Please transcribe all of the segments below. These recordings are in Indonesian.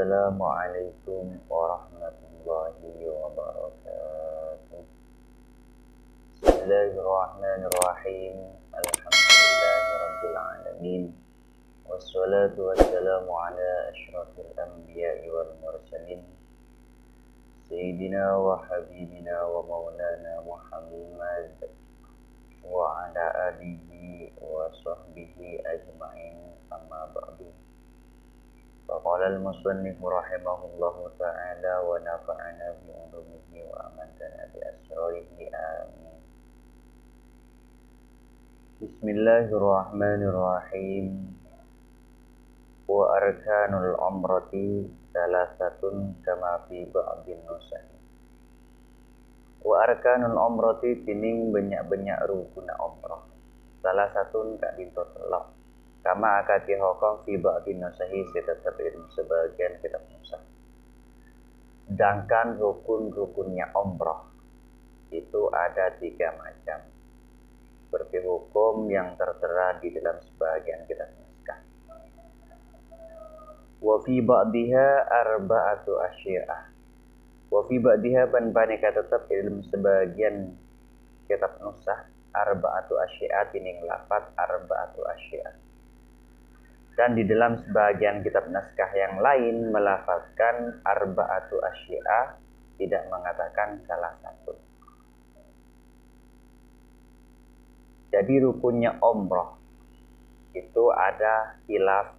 Assalamualaikum warahmatullahi wabarakatuh. Bismillahirrahmanirrahim. Alhamdulillahirabbil alamin. Wassalatu wassalamu ala asyrafil anbiya'i wal mursalin. Sayyidina wa habibina wa maulana Muhammad wa ala alihi wa sahbihi ajma'in, amma ba'du. Faqala al-musannif rahimahullahu ta'ala wa nafa'ana bi ulumihi wa amantana bi asrarihi, amin. Bismillahirrahmanirrahim. Wa arkanul umrati salasatun kama fi ba'din nusakh. Wa arkanul umrati tining banyak-banyak rukun umrah. Salah satu kak dinto telok. Kama akati hokong fi ba'din nusahi tetap ilmu sebagian kitab nusakh. Sedangkan rukun-rukunnya umrah itu ada 3 macam. Seperti hukum yang tertera di dalam sebagian kitab naskah. Wa fi ba'diha arba'atu asy'ah. Wa fi ba'diha baneka tetap ilmu sebagian kitab nusakh arba'atu asy'ah tining lafaz arba'atu asy'ah. Dan di dalam sebagian kitab naskah yang lain melafazkan arba'atu asy'ah, tidak mengatakan salah satu. Jadi rukunnya umrah itu ada khilaf.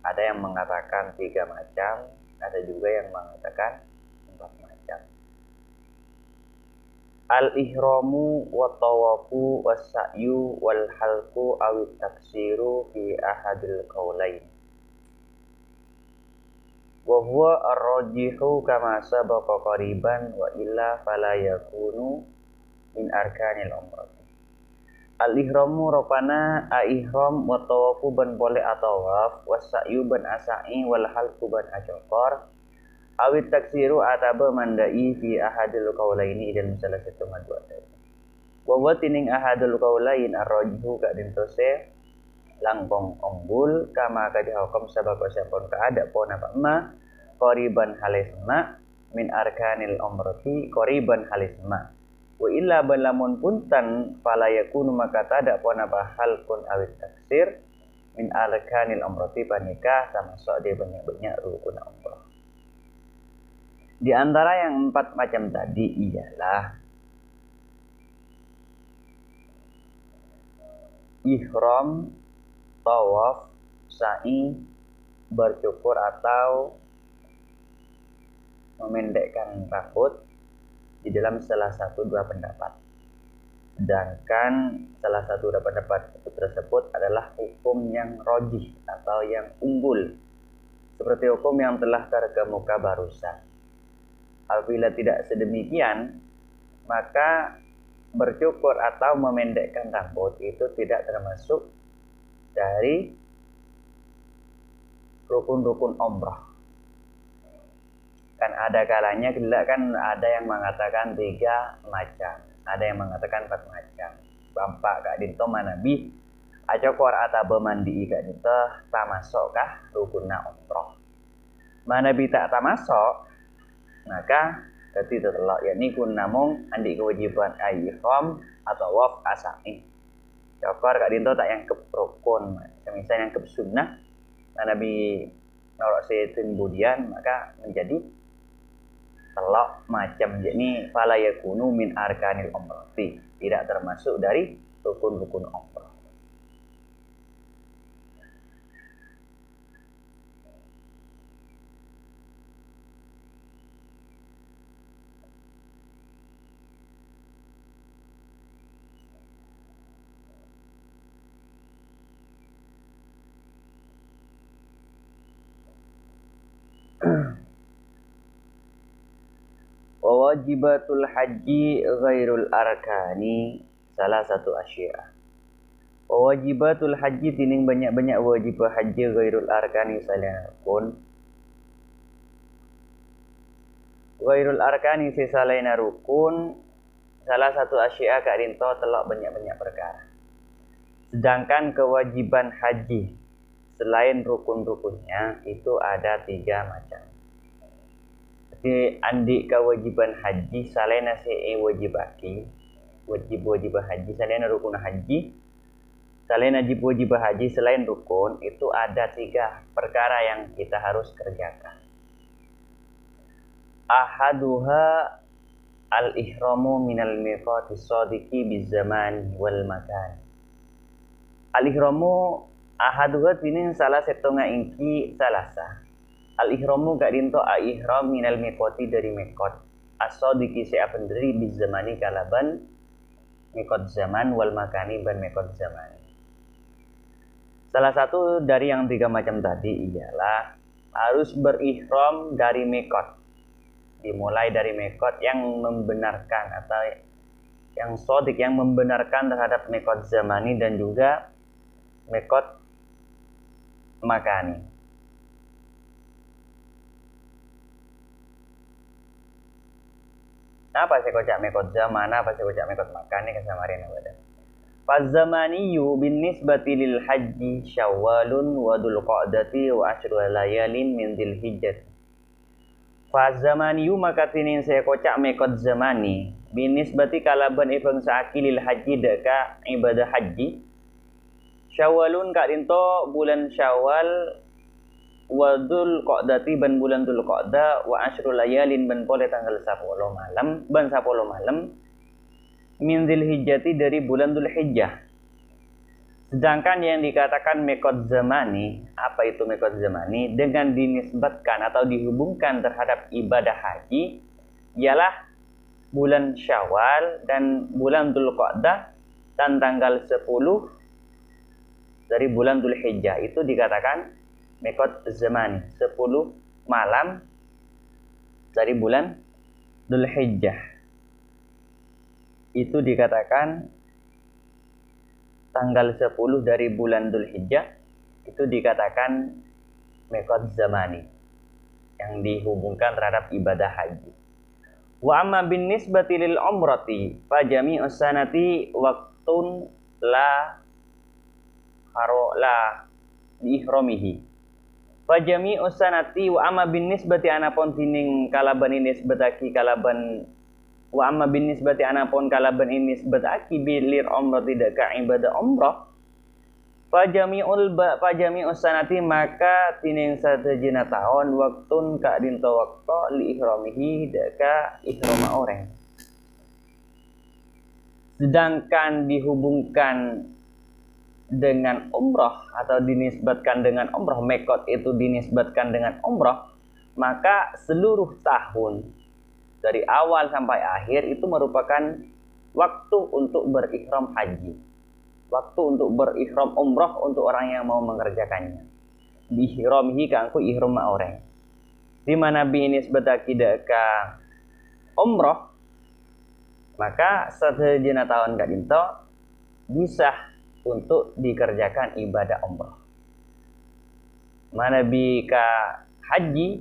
Ada yang mengatakan 3 macam, ada juga yang mengatakan 4 macam. Al-ihramu wa tawafu was sa'yu wal halqu aw taksiru fi ahadil qaulain. Wa huwa ar-rajihu kama sabaqa qariban wa illa fala yakunu min arkanil umrah. Al-ihramu rupana ihram wa tawafu ban boleh atawaf was sa'yu ban asai wal halqu ban acokor. Awit taksiru ataba mandai fi ahadul qaulaini dan salah satu madua tadi. Wa tining ahadul qaulain arrajihu ka dintose langkong unggul kama ka dihukum sabab sampun ka ada pon apa ma qariban halisma min arkanil umrati qariban halisma. Wa illa balamun puntan fala yakunu maka tada pon apa halqun awit taksir min arkanil umrati panikah sama sok de banyak-banyak rukun umrah. Di antara yang 4 macam tadi ialah ihram, tawaf, sa'i, bercukur atau memendekkan rambut di dalam salah satu 2 pendapat. Sedangkan salah satu 2 pendapat tersebut adalah hukum yang rojih atau yang unggul, seperti hukum yang telah terkemuka barusan. Apabila tidak sedemikian, maka bercukur atau memendekkan rambut itu tidak termasuk dari rukun-rukun umrah. Kan ada kalanya kan ada yang mengatakan 3 macam, ada yang mengatakan 4 macam. Bampak kak dinto manabi acokor atau mandi kak dinto tamasokkah rukunna umrah. Manabi tak tamasok, maka ketika telak yakni kun namung andi kewajiban ihram atau waf asai. Cokor kak dinto tak yang keprokon, misalnya yang ke sunnah Nabi norok setin budian maka menjadi telak macam yakni fala yakunu min arkanil umrati, tidak termasuk dari rukun-rukun umrah. Wajibatul haji ghairul arkani salah satu asy'ah. Wajibatul haji tining banyak-banyak wajib haji ghairul arkani salahun. Ghairul arkani sesalaina rukun salah satu asy'ah kak rinto telok banyak-banyak perkara. Sedangkan kewajiban haji selain rukun-rukunnya itu ada 3 macam. Jadi andi kewajiban haji selain nasi wajib haji selain rukun haji, selain wajib haji selain rukun itu ada 3 perkara yang kita harus kerjakan. Ahaduha al-ihramu minal miqati shadiqi bizaman wal makan. Al-ihramu ahaduha tinin salah setengah ingki salasa. Al-ihramu gak dinto ihram minal miqati dari miqat. As-shadiqi seapan dari bizamani kalaban miqat zaman wal makani ban miqat zaman. Salah satu dari yang 3 macam tadi ialah harus berihram dari miqat. Dimulai dari miqat yang membenarkan atau yang shadiq yang membenarkan terhadap miqat zamani dan juga miqat makani. Apa sih kocak miqat zaman, apa sih kocak miqat makani kesamarin abada. Faz-zamaniyu bin nisbati lil haji Syawalun wa Dzulqa'dati wa asyru layalin min Dzulhijjah. Faz-zamaniyu maka tinin saya kocak miqat zamani bin nisbati kalaban ibang saaki lil haji deka ibadah haji Syawalun kak dinto bulan Syawal wa Dzulqa'dati ban bulan Dzulqa'dah wa asyru layalin ban pole tanggal 10 malam ban 10 malam min Dzulhijjati dari bulan Dzulhijjah. Sedangkan yang dikatakan miqat zamani, apa itu miqat zamani? Dengan dinisbatkan atau dihubungkan terhadap ibadah haji ialah bulan Syawal dan bulan Dzulqa'dah dan tanggal 10 dari bulan Dzulhijjah. Itu dikatakan miqat zamani, 10 malam dari bulan Dzulhijjah. Itu dikatakan tanggal 10 dari bulan Dzulhijjah, itu dikatakan miqat zamani yang dihubungkan terhadap ibadah haji. Wa amma bin nisbati lil umrati fa jami'us sanati waqtun la ihramihi. Fajami usanati wa amma bin nisbati anapun tining kalaban ini nisbataki kalaban wa amma bin nisbati anapun kalaban ini nisbataki bilir umrah tidak ka ibadah umrah. Fajami usanati maka tining sadejena taun waktun ka dinto waktu li ihramihi deka ihrama orang. Sedangkan dihubungkan dengan umroh atau dinisbatkan dengan umroh, miqat itu dinisbatkan dengan umroh, maka seluruh tahun dari awal sampai akhir itu merupakan waktu untuk berihram haji, waktu untuk berihram umroh untuk orang yang mau mengerjakannya. Diihramihi kangku ihram orang. Di mana bi nisbataki ka umroh, maka sadejena tahun gak dinto bisa untuk dikerjakan ibadah umrah. Mana bika haji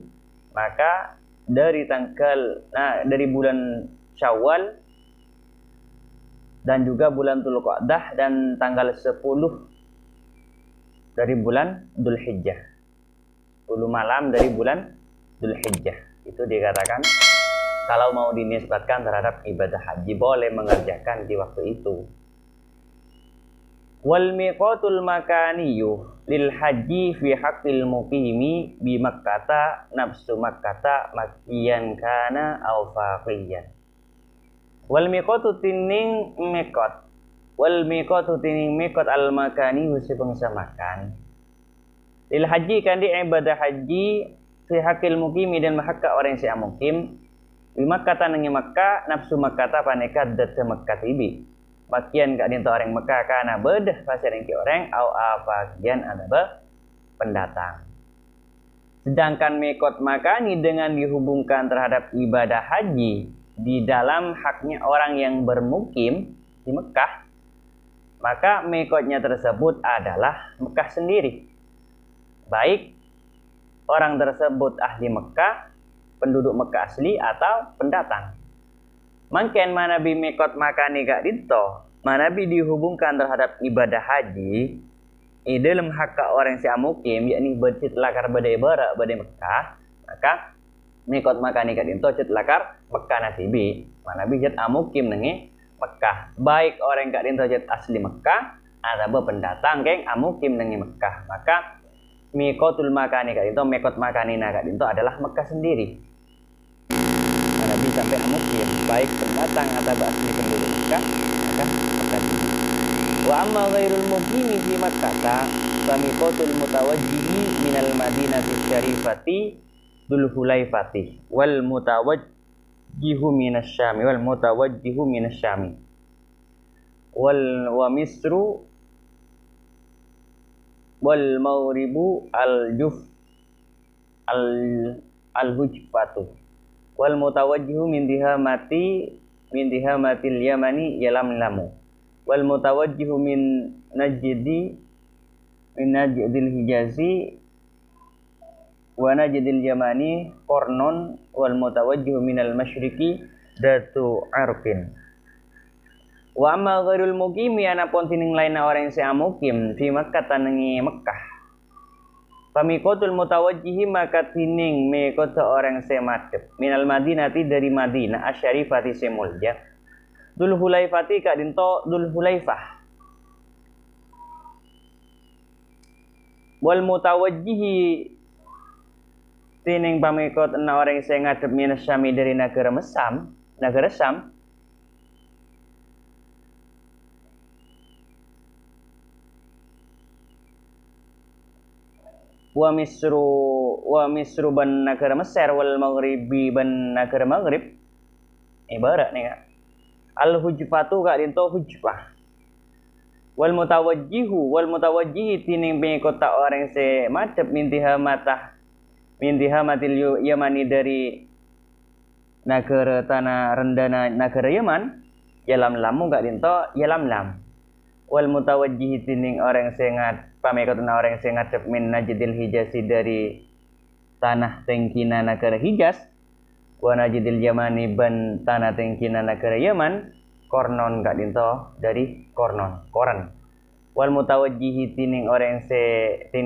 maka dari bulan Syawal dan juga bulan Dzulqa'dah dan tanggal 10 dari bulan Dzulhijjah. 10 malam dari bulan Dzulhijjah. Itu dikatakan kalau mau dinisbatkan terhadap ibadah haji boleh mengerjakan di waktu itu. Wal miqatul makaniyu lil haji fi haqqil muqimi bi Makkata nafsu Makkata makkiyan kana aw faqiyan. Wal miqatu tining miqat. Wal miqatu tining miqat al makani wis bangsa makan. Lil haji kan di ibadah haji fi haqqil muqimi dan hakka orang yang mukim bi Makkata nang Makkah nafsu Makkata paneka dat Makkah tibi. Makian gak dinto orang Mekah karena bedah pasir yang orang au afakian ada pendatang. Sedangkan miqat makani dengan dihubungkan terhadap ibadah haji di dalam haknya orang yang bermukim di Mekah, maka miqatnya tersebut adalah Mekah sendiri. Baik orang tersebut ahli Mekah, penduduk Mekah asli atau pendatang. Mungkin manabi miqat makani gak dinto, manabi dihubungkan terhadap ibadah haji dalam hakka orang si amukim yakni bercit lakar badai bara badai Mekah, maka mikot makani kat into cet lakar Mekah nasibi mana bijat amukim nengi Mekah, baik orang kat into cet asli Mekah atau pendatang keng amukim nengi Mekah, maka mikotul makani kat into mikot makani kat into adalah Mekah sendiri. Mana bisa sampai amukim baik pendatang atau asli penduduk Mekah, maka Mekah sendiri. Wa amma ghairul muqimi fi Makkah fa miqatul mutawajjihi minal madinati syarifati Dzul Hulaifati wal mutawajjihu minasyami wal mutawajjihu minasyami wal wa misru wal maghribu al juf al hujfatu wal mutawajjihu min dihamatil yamani yalamlamu wal mutawajjihu min najdil hijazi wa najdil yamani qornon wal mutawajjihu minal masyriqi datu arqin. Wa amma ghairul muqimi anapun tining lainna orang yang mukim fi Makkah tanengi Mekah. Pamikotul mutawajjihi maka tining mekota orang semadep minal madinati dari Madinah asyarifati semulja Dzul Hulaifati kak dinto Dzul Hulaifah wal mutawajjihi tining pamikot na orang yang ngadep minas Syami dari negara Syam wa misru ban negara Mesir wal maghribi ban negara Maghrib ibarat nih kak al hujfatu kak dinto hujfah wal mutawajjihi tining pengikut orang se madhep mintihamatil yamani dari negara tanah rendah negara Yaman yalamlamu kak dinto yalamlam wal mutawajjihi tining orang se pengikut orang se ngadhep min najdil hijazi dari tanah tengkina negara Hijaz wa najdil yamani ban tanah tengkina negara Yaman kornon kak dinto dari koran wal mutawajjihi tining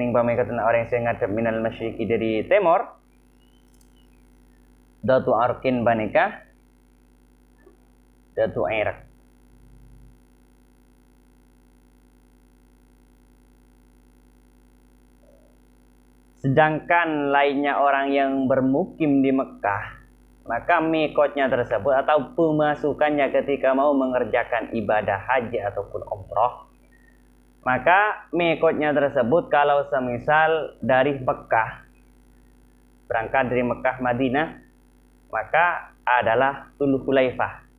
pamikot orang se ngadep minal masyriqi dari timur datu arqin banika datu Irak. Sedangkan lainnya orang yang bermukim di Mekah, maka mikotnya tersebut atau pemasukannya ketika mau mengerjakan ibadah haji ataupun umroh, maka mikotnya tersebut kalau semisal dari Mekah, berangkat dari Mekah Madinah, maka adalah Dzul Hulaifah.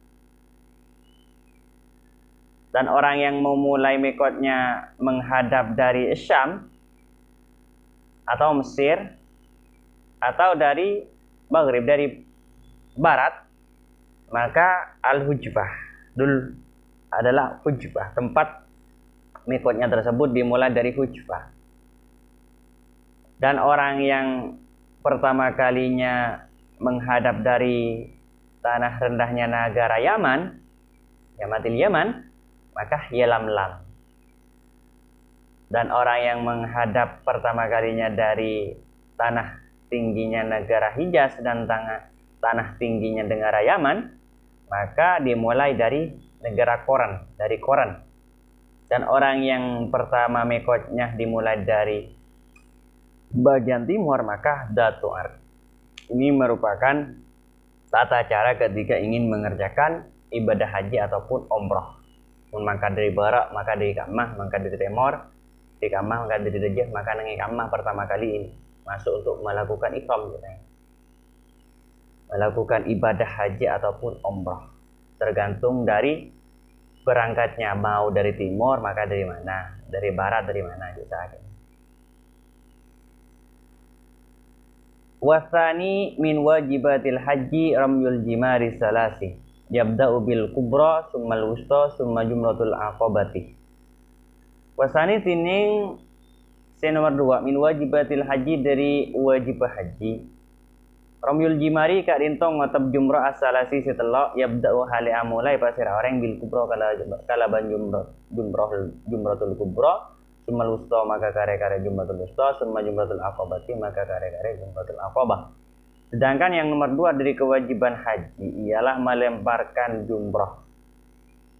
Dan orang yang memulai mikotnya menghadap dari Syam atau Mesir atau dari Maghrib dari barat, maka al-hujbah dul adalah hujbah, tempat mikotnya tersebut dimulai dari hujbah. Dan orang yang pertama kalinya menghadap dari tanah rendahnya negara Yaman, Yamatil Yaman, maka yalamlam. Dan orang yang menghadap pertama kalinya dari tanah tingginya negara Hijaz dan tanah tingginya negara Yaman, maka dimulai dari negara Koran, dari Koran. Dan orang yang pertama mikotnya dimulai dari bagian timur, maka Datu Arq. Ini merupakan tata cara ketika ingin mengerjakan ibadah haji ataupun umroh. Maka dari barat, maka dari Kamah, maka dari timur, di Kamah, maka dari Dajjah, maka nengi Kamah pertama kali ini masuk untuk melakukan ihram, melakukan ibadah haji ataupun umroh, tergantung dari berangkatnya, mau dari timur maka dari mana, dari barat dari mana bisa. Wasani min wajibatil haji ramyul jimari salasi yabda'u bil kubra summal wusta summa jumratul aqabati. Wasani tining nomor 2 min wajibatil haji dari wajib haji ramyul jimari kak dintong ngotab jumrah asalasi setelah yabda'u hali amulai pasir orang bil kubra kalaban jumratul kubra summal wusta maka kare-kare jumratul wusta, summa jumratul aqabati maka kare-kare jumratul aqabah. Sedangkan yang nomor 2 dari kewajiban haji ialah melemparkan jumrah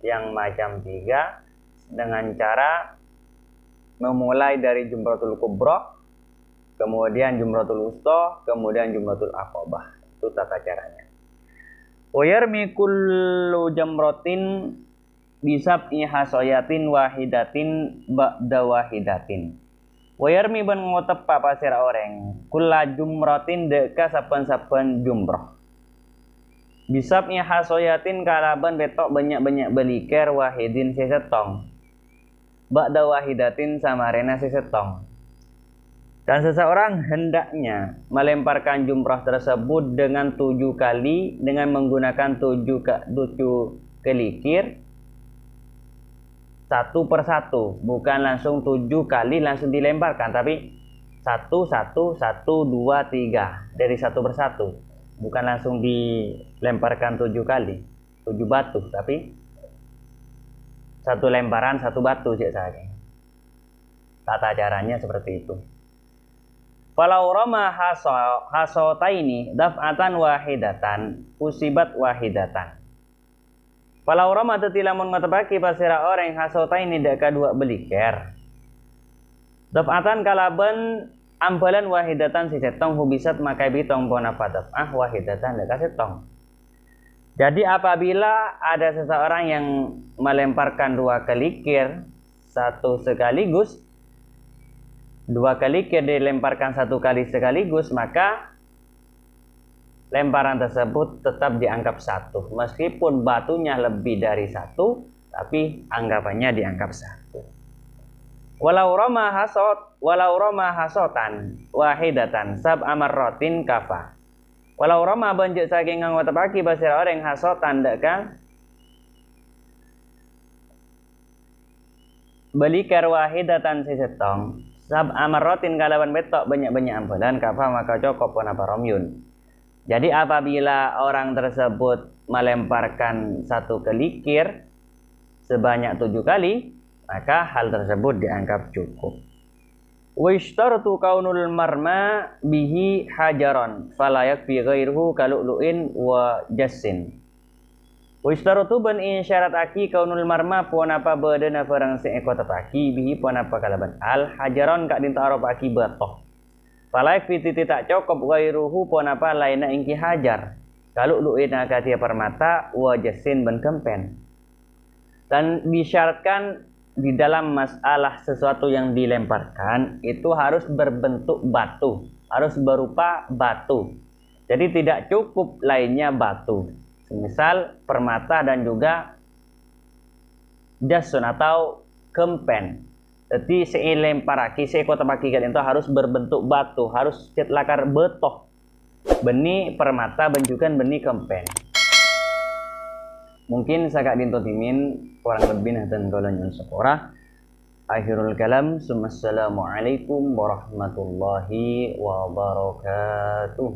yang macam 3 dengan cara memulai dari jumratul kubra, kemudian jumratul wusta, kemudian jumratul aqabah. Itu tata caranya. Wa yarmi kullu jamratin bisab'i hasoyatin wahidatin ba'da wahidatin. Wa yarmi ban ngotepa pasir oreng kulla jumratin deka saben-saben jumrah. Bisab'i hasoyatin kalaban betok banyak-banyak beliker wahidin sesetong. Ba'da wahidatin samarena sesetong. Dan seseorang hendaknya melemparkan jumrah tersebut dengan 7 kali dengan menggunakan 7 kelikir satu persatu, bukan langsung 7 kali langsung dilemparkan, tapi 1, 1, 1, 2, 3 dari satu persatu, bukan langsung dilemparkan 7 kali 7 batu, tapi satu lemparan 1 batu cek saya. Tata caranya seperti itu. Falau rama hasotaini daf'atan wahidatan usibat wahidatan. Falau rama tetilamun ngatebaki pasira orang hasotaini deka 2 beliker. Daf'atan kalaban ambalan wahidatan si setong hubisat makai bitong pona padaf'ah wahidatan deka setong. Jadi apabila ada seseorang yang melemparkan 2 kelikir satu sekaligus, 2 kelikir dilemparkan 1 kali sekaligus, maka lemparan tersebut tetap dianggap 1. Meskipun batunya lebih dari 1, tapi anggapannya dianggap 1. Walau rama hasotan wahidatan sab amarrotin kafa. Walau rama banjut saking ngangotapaki basira orang hasotan deka belikar wahidatan sisetong sab amarrotin kalawan betok banyak-banyak ambulan kafa maka cukup pun apa romyun. Jadi apabila orang tersebut melemparkan 1 kelikir sebanyak 7 kali, maka hal tersebut dianggap cukup. Wa ishtaratu kaunul marma bihi hajaron fala yakfi ghairuhu kalu'lu'in wa jassin. Wa ishtaratu ban isyarat aki kaunul marma puan apa bedena perang seekor tepaki bihi puan apa kalaban al hajaron kak dinta arab aki batoh. Falaik fiti tak cukup ghairuhu pun apa lainnya ingki hajar. Kalau lu'ina katia permata wajasin ben kempen. Dan disyaratkan di dalam masalah sesuatu yang dilemparkan itu harus berbentuk batu, harus berupa batu. Jadi tidak cukup lainnya batu. Misal permata dan juga jasun atau kempen. Jadi selemparaki sekota pakikan itu harus berbentuk batu, harus cet lakar betoh. Beni permata benjukan beni kempen. Mungkin saya dinto timin kurang lebih dan kalau nyun sekolah. Akhirul kalam, assalamualaikum warahmatullahi wabarakatuh.